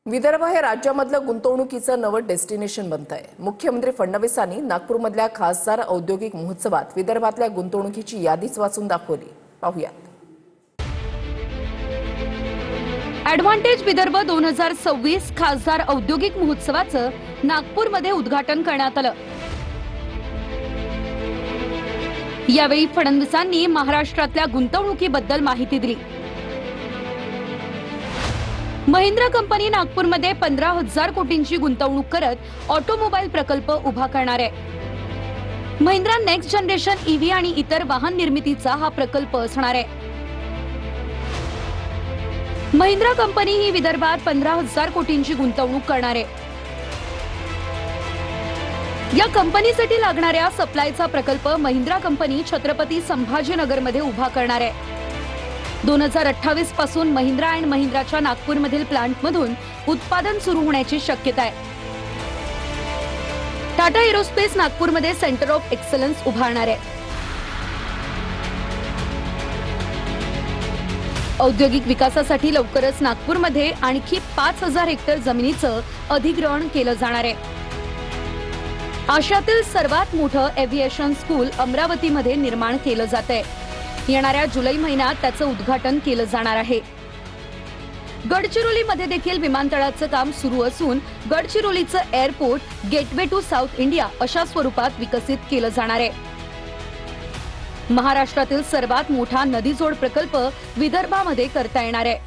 विदर्भ हे राज्यामधलं गुंतवणुकीचं नवं डेस्टिनेशन बनत आहे। मुख्यमंत्री फडणवीसांनी नागपूरमधल्या खासदार औद्योगिक महोत्सवात विदर्भातल्या गुंतवणुकीची यादीच वाचून दाखवली। पाहूयात। ॲडव्हान्टेज विदर्भ 2026 खासदार औद्योगिक महोत्सवाचं नागपूरमध्ये उद्घाटन करण्यात आलं। यावेळी फडणवीसांनी महाराष्ट्रातल्या गुंतवणुकीबद्दल माहिती दिली। महिंद्रा कंपनी नागपूरमध्ये 15,000 कोटींची गुंतवणूक करत ऑटोमोबाईल प्रकल्प उभा करणार आहे। महिंद्रा नेक्स्ट जनरेशन ईव्ही आणि इतर वाहन निर्मितीचा हा प्रकल्प असणार आहे। महिंद्रा कंपनी ही विदर्भात 15,000 कोटींची गुंतवणूक करणार आहे। या कंपनीसाठी लागणाऱ्या सप्लायचा प्रकल्प महिंद्रा कंपनी छत्रपती संभाजीनगरमध्ये उभा करणार आहे। 2028 पासून महिंद्रा अँड महिंद्राच्या नागपूरमधील प्लांटमधून उत्पादन सुरू होण्याची शक्यता आहे। टाटा एरोस्पेस नागपूरमध्ये सेंटर ऑफ एक्सलन्स उभारणार आहे। औद्योगिक विकासासाठी लवकरच नागपूरमध्ये आणखी 5,000 हेक्टर जमिनीचं अधिग्रहण केलं जाणार आहे। आशियातील सर्वात मोठं एव्हिएशन स्कूल अमरावतीमध्ये निर्माण केलं जातंय। येणाऱ्या जुलै महिन्यात त्याचं उद्घाटन केलं जाणार आहे। गडचिरोलीमध्ये देखील विमानतळाचं काम सुरू असून गडचिरोलीचं airport gateway to south India अशा स्वरूपात विकसित केलं जाणार आहे। महाराष्ट्रातील सर्वात मोठा नदीजोड प्रकल्प विदर्भामध्ये करता येणार आहे।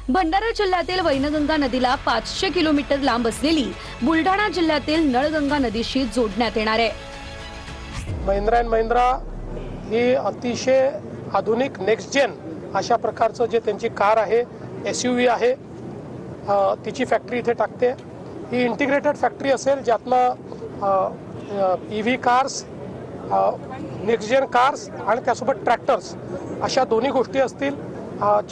भंडारा जिल्ह्यातील वैनगंगा नदीला 500 किलोमीटर लांब असलेली बुलढाणा जिल्ह्यातील नळगंगा नदीशी जोडण्यात येणार आहे। महिंद्रा अँड महिंद्रा ही अतिशय आधुनिक नेक्स्ट जेन अशा प्रकारचं जे त्यांची कार आहे, SUV आहे, तिची फॅक्टरी इथे टाकते। ही इंटिग्रेटेड फॅक्टरी असेल ज्यातनं EV cars, next gen cars आणि त्यासोबत ट्रॅक्टर्स अशा दोन्ही गोष्टी असतील।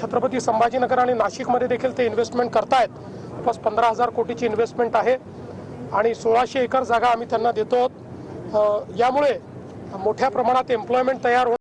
छत्रपती संभाजीनगर आणि नाशिकमध्ये देखील ते इन्व्हेस्टमेंट करतायत। जवळपास 15,000 कोटीची इन्व्हेस्टमेंट आहे आणि 1600 एकर जागा आम्ही त्यांना देतो। यामुळे मोठ्या प्रमाणात एम्प्लॉयमेंट तयार